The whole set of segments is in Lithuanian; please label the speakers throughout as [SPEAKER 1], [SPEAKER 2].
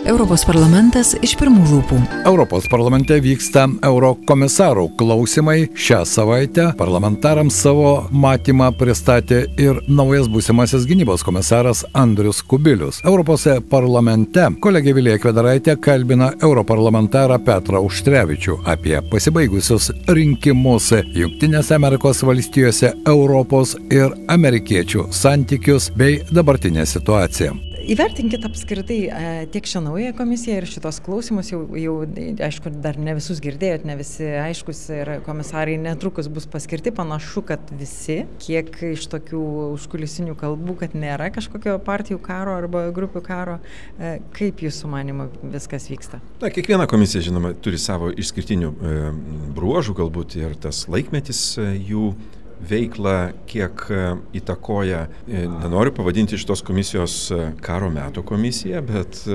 [SPEAKER 1] Europos parlamentas iš pirmų lūpų.
[SPEAKER 2] Europos parlamente vyksta eurokomisarų klausimai. Šią savaitę parlamentarams savo matymą pristatė ir naujas būsimasis gynybos komisaras Andrius Kubilius. Europos parlamente kolegė Vilija Kvedaraitė kalbina europarlamentarą Petrą Auštrevičių apie pasibaigusius rinkimus Jungtinėse Amerikos valstijose, Europos ir amerikiečių santykius bei dabartinę situaciją.
[SPEAKER 3] Įvertinkit apskritai tiek šią naują komisiją ir šitos klausimus, jau aišku, dar ne visus girdėjot, ne visi aiškus ir komisarai netrukus bus paskirti, panašu, kad visi, kiek iš tokių užkulisinių kalbų, kad nėra kažkokio partijų karo arba grupių karo, kaip jūsų manymu viskas vyksta?
[SPEAKER 4] Na, kiekviena komisija, žinoma, turi savo išskirtinių bruožų, galbūt ir tas laikmetis jų veiklą kiek įtakoja. Nenoriu pavadinti šitos komisijos karo metų komisija, bet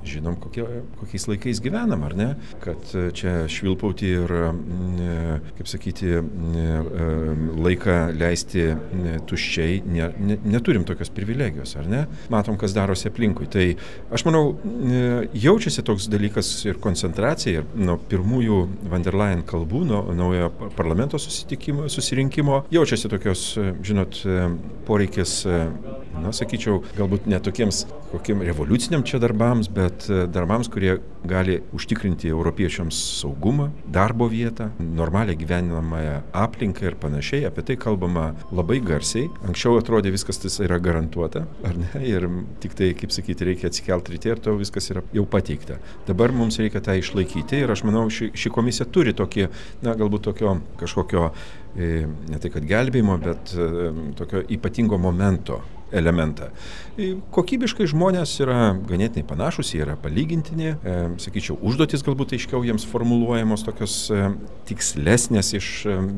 [SPEAKER 4] žinom, kokiais laikais gyvenam, ar ne? Kad čia švilpauti ir, kaip sakyti, laiką leisti tuščiai, neturim tokios privilegijos, ar ne? Matom, kas darosi aplinkui. Tai aš manau, jaučiasi toks dalykas ir koncentracija, ir nuo pirmųjų van der Leyen kalbų, nuo naujo parlamento susirinkimo, jaučiasi tokios, žinot, poreikis, na, sakyčiau, galbūt ne tokiems kokiem revoliuciniam čia darbams, bet darbams, kurie gali užtikrinti europiečiams saugumą, darbo vietą, normalią gyvenamąją aplinką ir panašiai. Apie tai kalbama labai garsiai. Anksčiau atrodė viskas tas yra garantuota, ar ne? Ir tik tai, kaip sakyti, reikia atsikelti ryte ir to viskas yra jau pateikta. Dabar mums reikia tą išlaikyti ir aš manau, ši komisija turi tokį, na, galbūt tokio kažkokio, ne tai kad gelbėjimo, bet tokio ypatingo momento elementą. Kokybiškai žmonės yra ganėtinai panašus, jie yra palygintini, sakyčiau, užduotis galbūt aiškiau jiems formuluojamos, tokios tikslesnės iš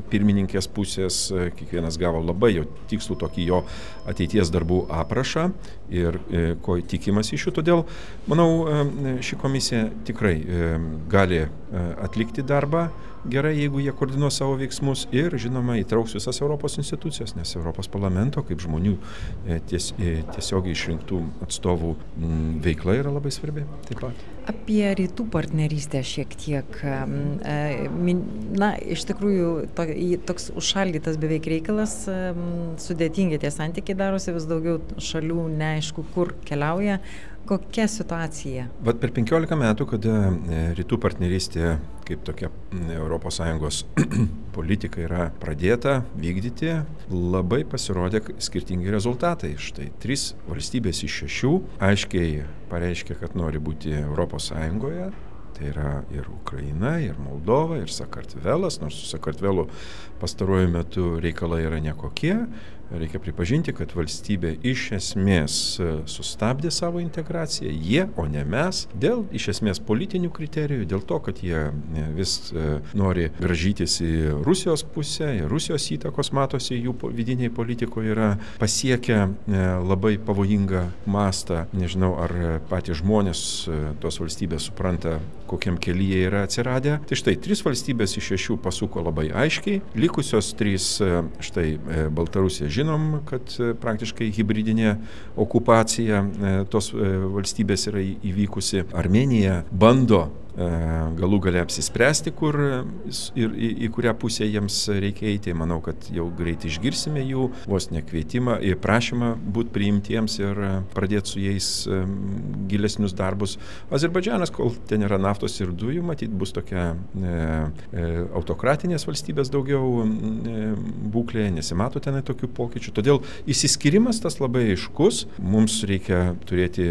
[SPEAKER 4] pirmininkės pusės, kiekvienas gavo labai jau tikslų tokį jo ateities darbų aprašą ir ko tikimas iš jų. Todėl, manau, ši komisija tikrai gali atlikti darbą gerai, jeigu jie koordinuos savo veiksmus ir, žinoma, įtrauks visas Europos institucijas, nes Europos parlamento kaip žmonių tiesiogiai išrinktų atstovų veikla yra labai svarbi taip pat.
[SPEAKER 3] Apie rytų partnerystę šiek tiek. Na, iš tikrųjų, toks užšaldytas beveik reikalas, sudėtingi tie santykiai darosi, vis daugiau šalių neaišku, kur keliauja. Kokia situacija?
[SPEAKER 4] Vat per 15 metų, kada rytų partnerystė kaip tokia ES politika yra pradėta vykdyti, labai pasirodė skirtingi rezultatai. Štai 3 valstybės iš 6 aiškiai pareiškė, kad nori būti ES. Tai yra ir Ukraina, ir Moldova, ir Sakartvelas, nors su Sakartvelu pastaruoju metu reikalai yra nekokie. Reikia pripažinti, kad valstybė iš esmės sustabdė savo integraciją, jie, o ne mes, dėl iš esmės politinių kriterijų, dėl to, kad jie vis nori gražytis į Rusijos pusę, į Rusijos įtakos matosi, jų vidiniai politikoje yra pasiekę labai pavojingą mastą. Nežinau, ar patys žmonės tos valstybės supranta, kokiam kelyje yra atsiradę. Tai štai 3 valstybės iš 6 pasuko labai aiškiai, likusios 3, štai Baltarusija, žinom, kad praktiškai hibridinė okupacija tos valstybės yra įvykusi. Armėnija bando galų gale apsispręsti, kur ir į kurią pusę jiems reikia eiti. Manau, kad jau greit išgirsime jų vos ne kvietimą ir prašymą būti priimtiems ir pradėti su jais gilesnius darbus. Azerbaidžanas, kol ten yra naftos ir dujų, matyt, bus tokia autokratinės valstybės daugiau būklėje, nesimato tenai tokių pokyčių. Todėl išsiskyrimas tas labai aiškus. Mums reikia turėti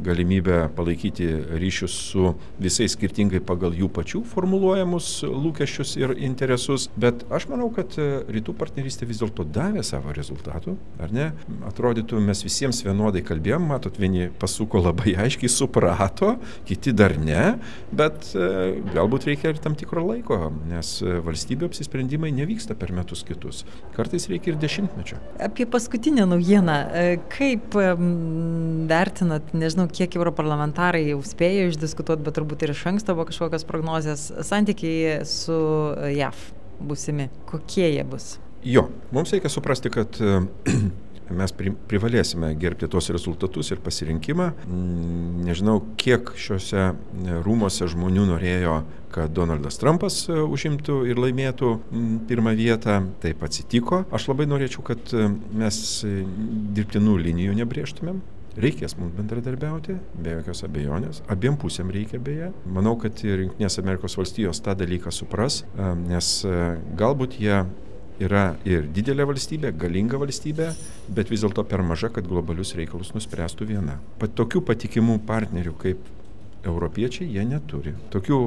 [SPEAKER 4] galimybę palaikyti ryšius su visais skirtingai pagal jų pačių formuluojamus lūkesčius ir interesus, bet aš manau, kad rytų partnerystė vis dėlto davė savo rezultatų, ar ne? Atrodytų, mes visiems vienodai kalbėjom, matot, vieni pasuko labai aiškiai, suprato, kiti dar ne, bet galbūt reikia ir tam tikro laiko, nes valstybių apsisprendimai nevyksta per metus kitus. Kartais reikia ir 10-mečio.
[SPEAKER 3] Apie paskutinę naujieną, kaip vertinat, nežinau, kiek europarlamentarai jau spėjo išdiskutuoti, bet turbūt ir iš anksto buvo kažkokios prognozės, santykiai su JAV būsimi. Kokie jie bus?
[SPEAKER 4] Jo, mums reikia suprasti, kad mes privalėsime gerbti tos rezultatus ir pasirinkimą. Nežinau, kiek šiuose rūmose žmonių norėjo, kad Donaldas Trumpas užimtų ir laimėtų pirmą vietą. Taip atsitiko. Aš labai norėčiau, kad mes dirbtinų linijų nebrėžtumėm. Reikės mums bendradarbiauti, be jokios abejonės. Abiem pusėm reikia beje. Manau, kad ir Jungtinės Amerikos valstijos tą dalyką supras, nes galbūt jie yra ir didelė valstybė, galinga valstybė, bet vis dėlto per maža, kad globalius reikalus nuspręstų viena. Tokių patikimų partnerių kaip europiečiai jie neturi. Tokių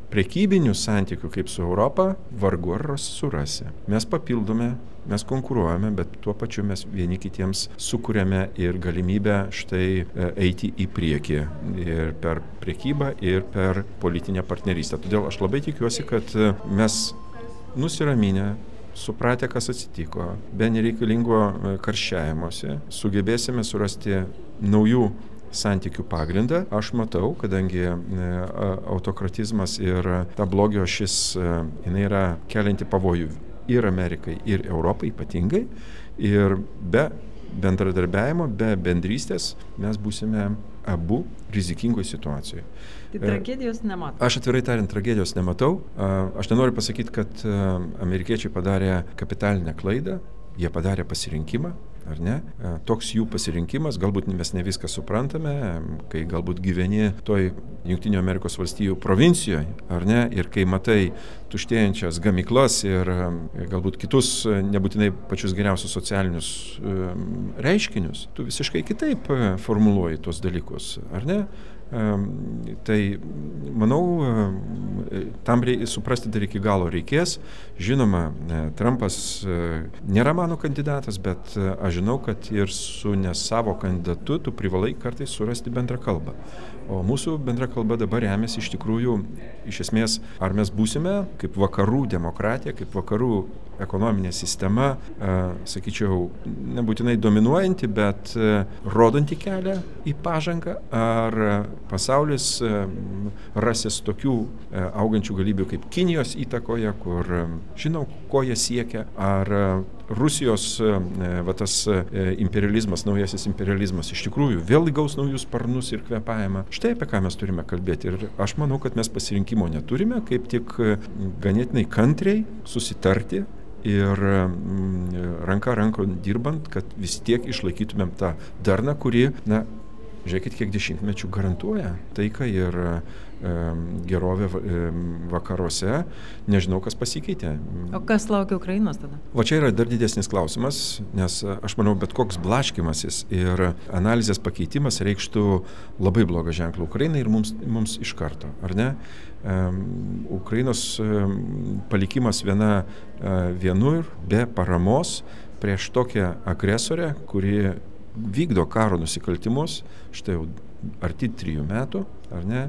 [SPEAKER 4] prekybinių santykių kaip su Europa vargu ar surasi. Mes papildome, mes konkuruojame, bet tuo pačiu mes vieni kitiems sukūrėme ir galimybę štai eiti į priekį ir per prekybą, ir per politinę partnerystę. Todėl aš labai tikiuosi, kad mes nusiraminę, supratę, kas atsitiko, be nereikalingo karščiavimuose, sugebėsime surasti naujų santykių pagrindą. Aš matau, kadangi autokratizmas ir ta blogio šis, jinai yra kelianti pavojų ir Amerikai, ir Europai ypatingai. Ir be bendradarbiavimo, be bendrystės mes būsime abu rizikingoje situacijoje.
[SPEAKER 3] Tai tragedijos nematau.
[SPEAKER 4] Aš atvirai tariant, tragedijos nematau. Aš nenoriu pasakyti, kad amerikiečiai padarė kapitalinę klaidą, jie padarė pasirinkimą. Ar ne? Toks jų pasirinkimas, galbūt mes ne viską suprantame, kai galbūt gyveni toj Jungtinių Amerikos valstijų provincijoje, ar ne, ir kai matai tuštėjančias gamyklas ir galbūt kitus, nebūtinai pačius geriausius socialinius reiškinius, tu visiškai kitaip formuluoji tuos dalykus, ar ne? Tai manau, tam suprasti dar iki galo reikės. Žinoma, Trumpas nėra mano kandidatas, bet aš žinau, kad ir su ne savo kandidatu tu privalai kartais surasti bendrą kalbą. O mūsų bendra kalba dabar remiasi iš tikrųjų, iš esmės, ar mes būsime kaip vakarų demokratija, kaip vakarų ekonominė sistema, sakyčiau, nebūtinai dominuojanti, bet rodanti kelią į pažangą, ar pasaulis rasis tokių augančių galybių kaip Kinijos įtakoje, kur žinau, ko jie siekia, ar Rusijos tas imperializmas, naujasis imperializmas iš tikrųjų vėl įgaus naujus sparnus ir kvėpavimą. Štai apie ką mes turime kalbėti. Ir aš manau, kad mes pasirinkimo neturime, kaip tik ganėtinai kantriai susitarti ir ranka rankon dirbant, kad vis tiek išlaikytumėm tą darną, kuri, žiūrėkit, kiek dešimtmečių garantuoja taiką ir gerovę vakaruose. Nežinau, kas pasikeitė.
[SPEAKER 3] O kas laukia Ukrainos tada?
[SPEAKER 4] O čia yra dar didesnis klausimas, nes aš manau, bet koks blaškymasis ir analizės pakeitimas reikštų labai blogą ženklą Ukrainai ir mums iš karto, ar ne? Ukrainos palikimas vienur be paramos prieš tokią agresorę, kuri vykdo karo nusikaltimus, štai jau arti 3 metų, ar ne,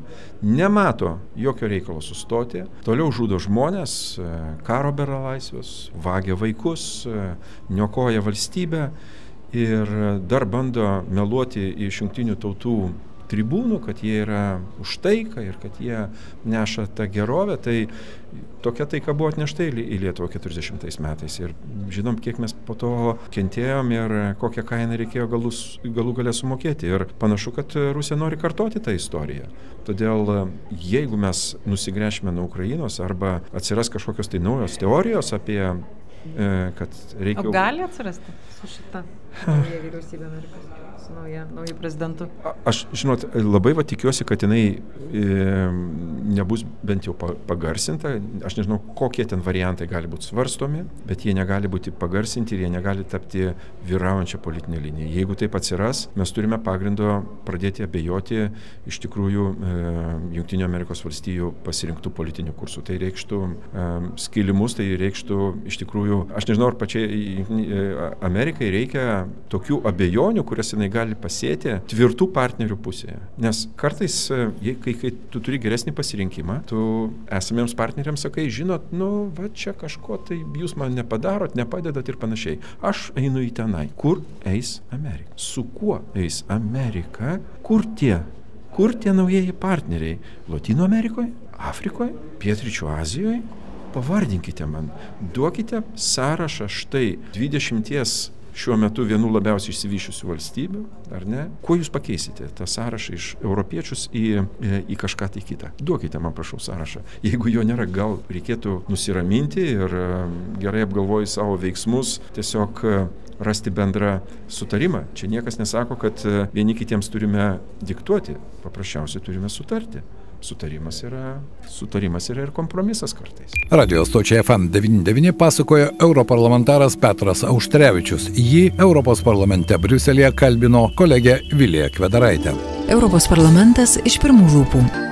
[SPEAKER 4] nemato jokio reikalo sustoti, toliau žudo žmonės, karo belaisvius, vagia vaikus, niokoja valstybę ir dar bando meluoti iš Jungtinių tautų tribūnų, kad jie yra už taiką ir kad jie neša tą gerovę. Tai tokia taika buvo atnešta į Lietuvą 40 metais. Ir žinom, kiek mes po to kentėjom ir kokią kainą reikėjo galų gale sumokėti. Ir panašu, kad Rusija nori kartoti tą istoriją. Todėl, jeigu mes nusigręšime nuo Ukrainos arba atsiras kažkokios tai naujos teorijos apie, kad reikia...
[SPEAKER 3] O gali atsirasti su šita nauja vyriausybė Amerikos? Su nauju prezidentu?
[SPEAKER 4] Aš, žinot, labai tikiuosi, kad jinai nebus bent jau pagarsinta. Aš nežinau, kokie ten variantai gali būti svarstomi, bet jie negali būti pagarsinti ir jie negali tapti vyraujančią politinę liniją. Jeigu taip atsiras, mes turime pagrindo pradėti abejoti iš tikrųjų Jungtinių Amerikos valstijų pasirinktų politinių kursų. Tai reikštų skilimus, tai reikštų iš tikrųjų, aš nežinau, ar pačiai Amerikai reikia tokių abejonių, kurias jinai gali pasėti tvirtų partnerių pusėje. Nes kartais, kai tu turi geresnį pasirinkimą, tu esamiems partneriams sakai, žinot, va čia kažko, tai jūs man nepadarot, nepadedat ir panašiai. Aš einu į tenai. Kur eis Amerika? Su kuo eis Amerika? Kur tie naujieji partneriai? Lotynų Amerikoje? Afrikoje? Pietryčių Azijoje? Pavardinkite man. Duokite sąrašą štai 20 šiuo metu vienų labiausiai išsivyščiusių valstybių, ar ne? Kuo jūs pakeisite tą sąrašą iš europiečius į kažką tai kitą? Duokite man, prašau, sąrašą. Jeigu jo nėra, gal reikėtų nusiraminti ir gerai apgalvojus savo veiksmus, tiesiog rasti bendrą sutarimą. Čia niekas nesako, kad vieni kitiems turime diktuoti, paprasčiausiai turime sutarti. Sutarimas yra ir kompromisas kartais.
[SPEAKER 2] Radio stočiai FM 99 pasakojo europarlamentaras Petras Auštrevičius. Jį Europos parlamente Briuselėje kalbino kolegė Vilija Kvedaraitė.
[SPEAKER 1] Europos parlamentas iš pirmų lūpų.